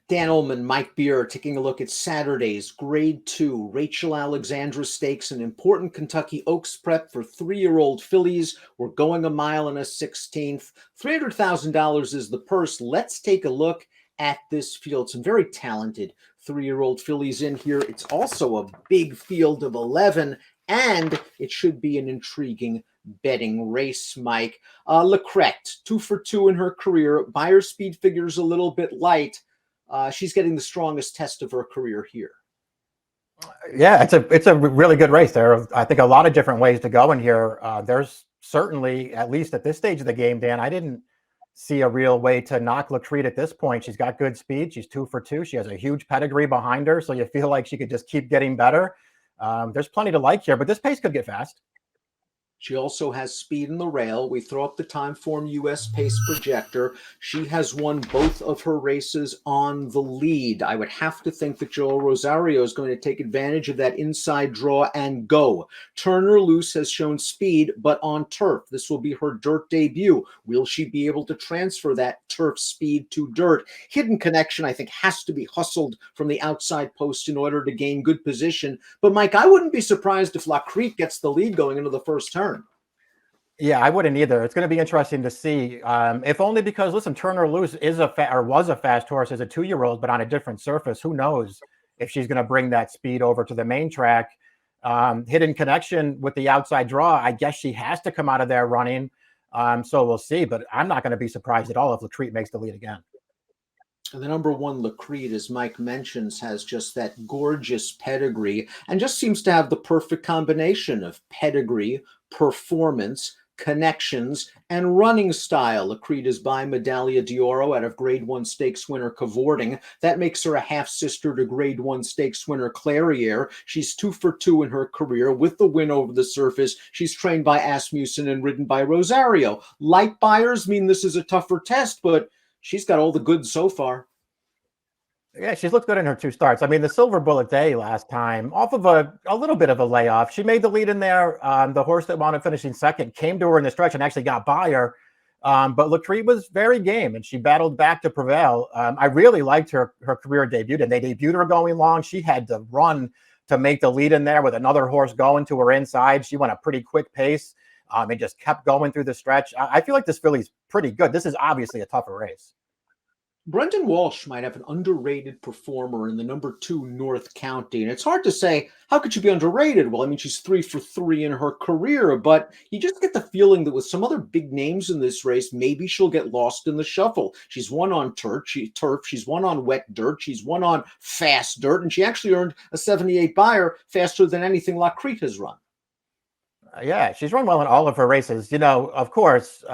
Dan Illman, Mike Beer, taking a look at Saturday's Grade 2 Rachel Alexandra Stakes, an important Kentucky Oaks prep for 3-year-old fillies. We're going a mile and a 16th. $300,000 is the purse. Let's take a look at this field. Some very talented 3-year-old fillies in here. It's also a big field of 11, and it should be an intriguing betting race, Mike. Lecrette, 2 for 2 in her career. Buyer speed figures a little bit light. She's getting the strongest test of her career here. Yeah, it's a really good race. There are, I think, a lot of different ways to go in here. There's certainly, at least at this stage of the game, Dan, I didn't see a real way to knock Lecrete at this point. She's got good speed. She's 2 for 2. She has a huge pedigree behind her, so you feel like she could just keep getting better. There's plenty to like here, but this pace could get fast. She also has speed in the rail. We throw up the Timeform US pace projector. She has won both of her races on the lead. I would have to think that Joel Rosario is going to take advantage of that inside draw and go. Turnerloose has shown speed, but on turf. This will be her dirt debut. Will she be able to transfer that turf speed to dirt? Hidden Connection, I think, has to be hustled from the outside post in order to gain good position. But, Mike, I wouldn't be surprised if Lecrete gets the lead going into the first turn. Yeah, I wouldn't either. It's going to be interesting to see, if only because, listen, Turnerloose is was a fast horse as a 2-year-old, but on a different surface. Who knows if she's going to bring that speed over to the main track? Hidden Connection with the outside draw, I guess she has to come out of there running. So we'll see, but I'm not going to be surprised at all if Lecrete makes the lead again. And the number one, Lecrete, as Mike mentions, has just that gorgeous pedigree and just seems to have the perfect combination of pedigree, performance, connections, and running style. Lecrete is by Medaglia d'Oro out of Grade 1 Stakes winner Cavorting. That makes her a half-sister to Grade 1 Stakes winner Clairiere. She's 2 for 2 in her career with the win over the surface. She's trained by Asmussen and ridden by Rosario. Light buyers mean this is a tougher test, but she's got all the goods so far. Yeah, she's looked good in her 2 starts. I mean, the Silver Bullet Day last time, off of a little bit of a layoff, she made the lead in there. The horse that wound up finishing second came to her in the stretch and actually got by her. But Lecrete was very game, and she battled back to prevail. I really liked her career debut, and they debuted her going long. She had to run to make the lead in there with another horse going to her inside. She went a pretty quick pace and just kept going through the stretch. I feel like this filly's pretty good. This is obviously a tougher race. Brendan Walsh might have an underrated performer in the number 2 North County. And it's hard to say, how could she be underrated? Well, I mean, she's 3 for 3 in her career, but you just get the feeling that with some other big names in this race, maybe she'll get lost in the shuffle. She's won on turf, she's won on wet dirt, she's won on fast dirt, and she actually earned a 78 buyer faster than anything Lecrete has run. Yeah, she's run well in all of her races. You know, of course,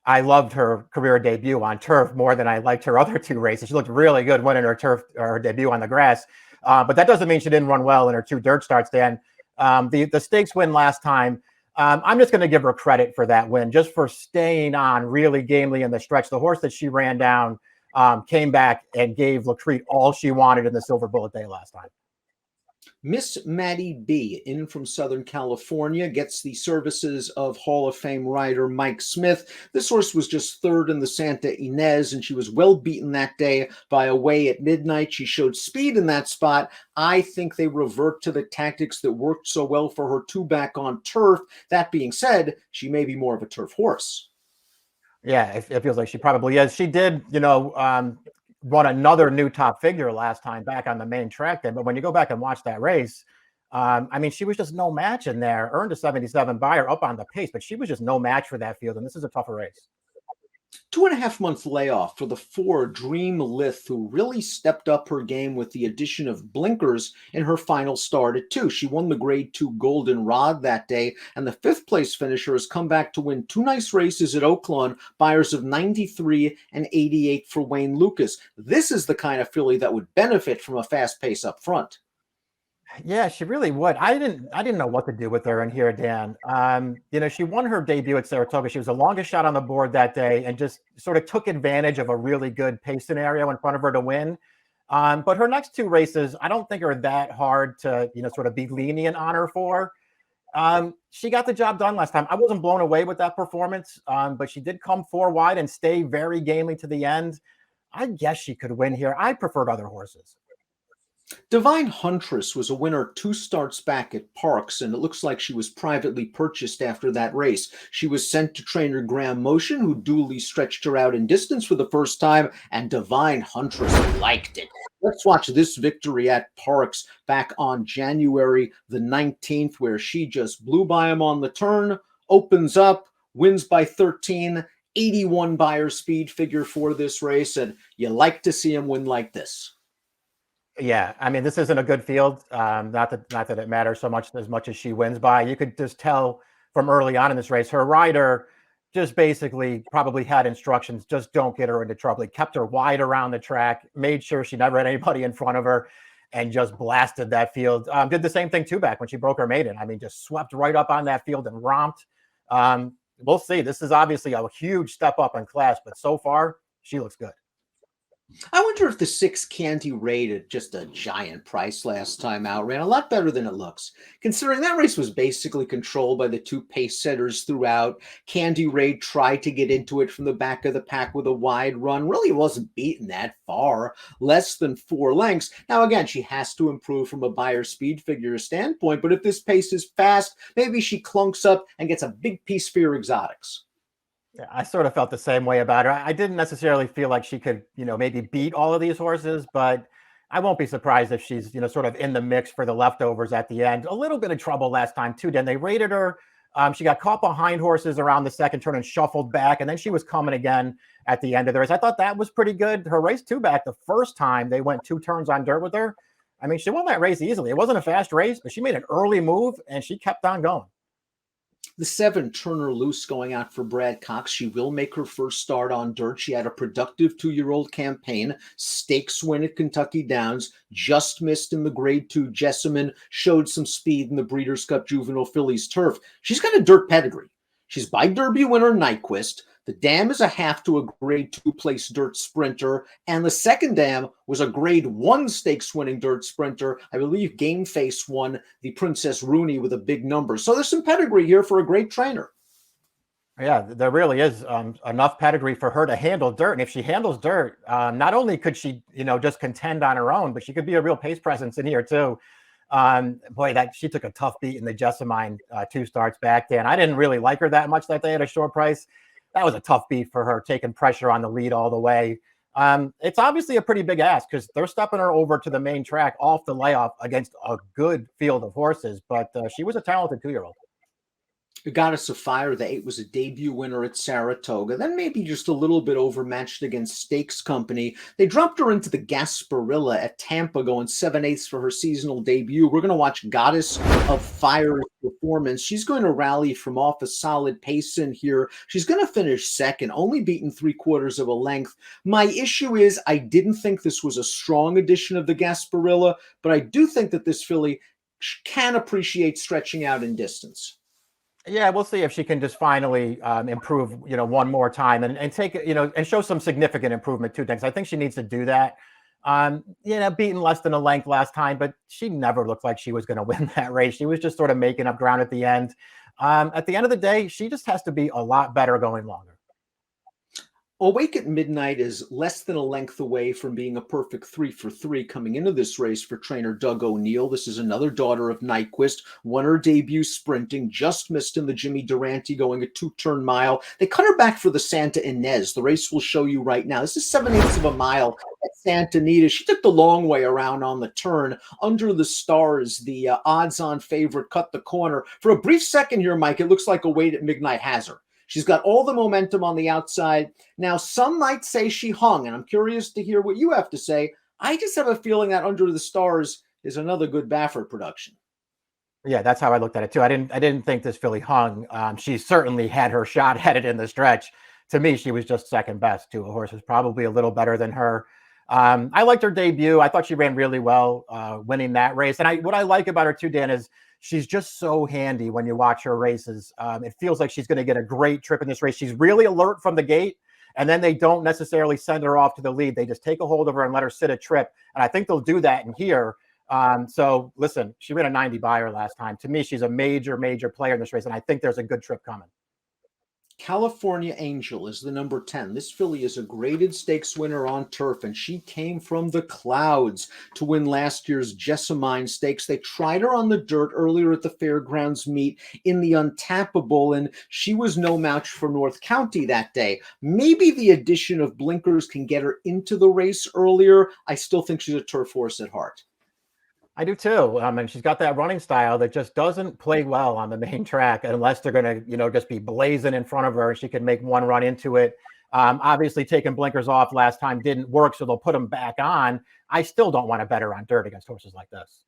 I loved her career debut on turf more than I liked her other 2 races. She looked really good winning her debut on the grass. But that doesn't mean she didn't run well in her 2 dirt starts, Dan. The stakes win last time, I'm just going to give her credit for that win, just for staying on really gamely in the stretch. The horse that she ran down came back and gave Lecrete all she wanted in the Silver Bullet Day last time. Miss Maddie B, in from Southern California, gets the services of Hall of Fame rider Mike Smith. This horse was just 3rd in the Santa Ynez, and she was well beaten that day by Away at Midnight. She showed speed in that spot. I think they revert to the tactics that worked so well for her 2 back on turf. That being said, she may be more of a turf horse. Yeah, it feels like she probably is. She did, run another new top figure last time back on the main track then. But when you go back and watch that race, I mean, she was just no match in there. Earned a 77 buyer up on the pace, but she was just no match for that field. And this is a tougher race. 2.5-month layoff for the 4 Dream Lith, who really stepped up her game with the addition of blinkers in her final start at 2. She won the Grade 2 Golden Rod that day, and the 5th place finisher has come back to win 2 nice races at Oaklawn, buyers of 93 and 88 for Wayne Lucas. This is the kind of filly that would benefit from a fast pace up front. Yeah, she really would. I didn't know what to do with her in here, Dan. She won her debut at Saratoga. She was the longest shot on the board that day and just sort of took advantage of a really good pace scenario in front of her to win. But her next 2 races, I don't think are that hard to, sort of be lenient on her for. She got the job done last time. I wasn't blown away with that performance, but she did come 4 wide and stay very gamely to the end. I guess she could win here. I preferred other horses. Divine Huntress was a winner 2 starts back at Parks, and it looks like she was privately purchased after that race. She was sent to trainer Graham Motion, who duly stretched her out in distance for the first time, and Divine Huntress liked it. Let's watch this victory at Parks back on January the 19th, where she just blew by him on the turn, opens up, wins by 13, 81 Beyer speed figure for this race, and you like to see him win like this. Yeah, I mean, this isn't a good field. Not that it matters so much as she wins by. You could just tell from early on in this race, her rider just basically probably had instructions, just don't get her into trouble. He kept her wide around the track, made sure she never had anybody in front of her, and just blasted that field. Did the same thing too back when she broke her maiden. I mean, just swept right up on that field and romped. We'll see. This is obviously a huge step up in class, but so far she looks good. I wonder if the 6 Candy Raid at just a giant price last time out ran a lot better than it looks, considering that race was basically controlled by the 2 pace setters throughout. Candy Raid tried to get into it from the back of the pack with a wide run. Really wasn't beaten that far, less than 4 lengths. Now, again, she has to improve from a Beyer speed figure standpoint, but if this pace is fast, maybe she clunks up and gets a big piece for your exotics. Yeah, I sort of felt the same way about her. I didn't necessarily feel like she could, maybe beat all of these horses, but I won't be surprised if she's, sort of in the mix for the leftovers at the end. A little bit of trouble last time too. Then they rated her. She got caught behind horses around the second turn and shuffled back, and then she was coming again at the end of the race. I thought that was pretty good. Her race 2 back the first time they went 2 turns on dirt with her. I mean, she won that race easily. It wasn't a fast race, but she made an early move and she kept on going. The 7 Turnerloose going out for Brad Cox. She will make her first start on dirt. She had a productive 2-year-old campaign. Stakes win at Kentucky Downs. Just missed in the Grade 2 Jessamine. Showed some speed in the Breeders' Cup Juvenile Fillies turf. She's got a dirt pedigree. She's by Derby winner Nyquist. The dam is a half to a Grade 2 place dirt sprinter, and the second dam was a Grade 1 stakes winning dirt sprinter. I believe Game Face won the Princess Rooney with a big number. So there's some pedigree here for a great trainer. Yeah, there really is enough pedigree for her to handle dirt. And if she handles dirt, not only could she, just contend on her own, but she could be a real pace presence in here too. Boy, she took a tough beat in the Jessamine 2 starts back then. I didn't really like her that much that day at a short price. That was a tough beat for her, taking pressure on the lead all the way. It's obviously a pretty big ask because they're stepping her over to the main track off the layoff against a good field of horses, but she was a talented 2-year-old. Goddess of Fire, the 8, was a debut winner at Saratoga, then maybe just a little bit overmatched against Stakes Company. They dropped her into the Gasparilla at Tampa, going 7/8 for her seasonal debut. We're going to watch Goddess of Fire's performance. She's going to rally from off a solid pace in here. She's going to finish second, only beaten 3/4 of a length. My issue is I didn't think this was a strong edition of the Gasparilla, but I do think that this filly can appreciate stretching out in distance. Yeah, we'll see if she can just finally improve, one more time and take, and show some significant improvement too. Because I think she needs to do that. Beaten less than a length last time, but she never looked like she was going to win that race. She was just sort of making up ground at the end. At the end of the day, she just has to be a lot better going longer. Awake at Midnight is less than a length away from being a perfect 3 for 3 coming into this race for trainer Doug O'Neill. This is another daughter of Nyquist, won her debut sprinting, just missed in the Jimmy Durante going a 2-turn mile. They cut her back for the Santa Ynez. The race will show you right now. This is 7/8 of a mile at Santa Anita. She took the long way around on the turn. Under the stars, the odds-on favorite cut the corner. For a brief second here, Mike, it looks like Awake at Midnight has her. She's got all the momentum on the outside. Now, some might say she hung, and I'm curious to hear what you have to say. I just have a feeling that Under the Stars is another good Baffert production. Yeah, that's how I looked at it too. I didn't think this filly hung. She certainly had her shot headed in the stretch. To me, she was just second best to a horse who's probably a little better than her. I liked her debut. I thought she ran really well winning that race. And what I like about her too, Dan, is she's just so handy when you watch her races. It feels like she's going to get a great trip in this race. She's really alert from the gate, and then they don't necessarily send her off to the lead. They just take a hold of her and let her sit a trip. And I think they'll do that in here. So listen, she ran a 90 Beyer last time. To me, she's a major, major player in this race, and I think there's a good trip coming. California Angel is the number 10. This filly is a graded stakes winner on turf, and she came from the clouds to win last year's Jessamine Stakes. They tried her on the dirt earlier at the Fairgrounds meet in the Untappable, and she was no match for North County that day. Maybe the addition of blinkers can get her into the race earlier. I still think she's a turf horse at heart. I do too. And she's got that running style that just doesn't play well on the main track unless they're going to, just be blazing in front of her and she can make one run into it. Obviously, taking blinkers off last time didn't work, so they'll put them back on. I still don't want to bet her on dirt against horses like this.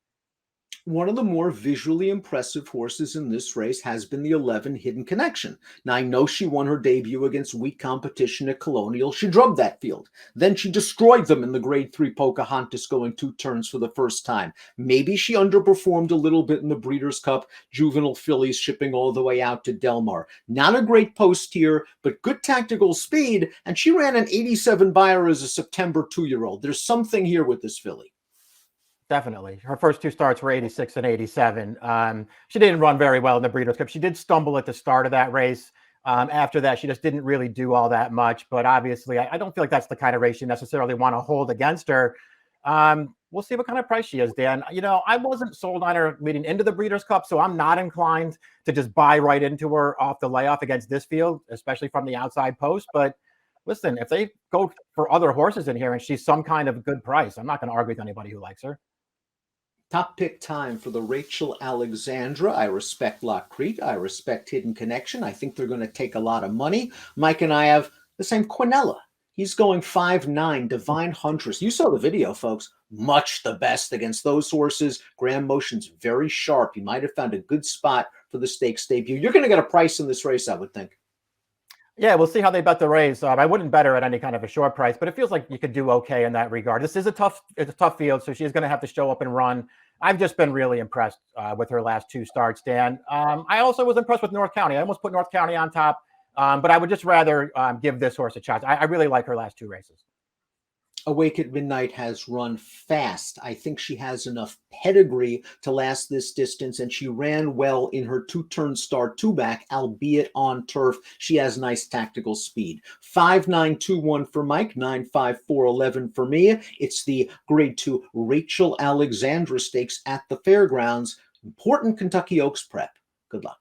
One of the more visually impressive horses in this race has been the 11 Hidden Connection. Now, I know she won her debut against weak competition at Colonial. She drubbed that field. Then she destroyed them in the Grade 3 Pocahontas, going 2 turns for the first time. Maybe she underperformed a little bit in the Breeders' Cup, juvenile fillies shipping all the way out to Del Mar. Not a great post here, but good tactical speed, and she ran an 87 Beyer as a September 2-year-old. There's something here with this filly. Definitely. Her first 2 starts were 86 and 87. She didn't run very well in the Breeders' Cup. She did stumble at the start of that race. After that, she just didn't really do all that much. But obviously, I don't feel like that's the kind of race you necessarily want to hold against her. We'll see what kind of price she is, Dan. I wasn't sold on her leading into the Breeders' Cup, so I'm not inclined to just buy right into her off the layoff against this field, especially from the outside post. But listen, if they go for other horses in here and she's some kind of good price, I'm not going to argue with anybody who likes her. Top pick time for the Rachel Alexandra. I respect La Crete. I respect Hidden Connection. I think they're going to take a lot of money. Mike and I have the same Quinella. He's going 5'9", Divine Huntress. You saw the video, folks. Much the best against those horses. Graham Motion's very sharp. He might have found a good spot for the stakes debut. You're going to get a price in this race, I would think. Yeah, we'll see how they bet the race. I wouldn't bet her at any kind of a short price, but it feels like you could do okay in that regard. This is a tough field, so she's going to have to show up and run. I've just been really impressed with her last 2 starts, Dan. I also was impressed with North County. I almost put North County on top, but I would just rather give this horse a chance. I really like her last 2 races. Awake at Midnight has run fast. I think she has enough pedigree to last this distance, and she ran well in her 2-turn start 2-back, albeit on turf. She has nice tactical speed. 5-9-2-1 for Mike, 9-5-4-11 for me. It's the Grade 2 Rachel Alexandra Stakes at the Fairgrounds. Important Kentucky Oaks prep. Good luck.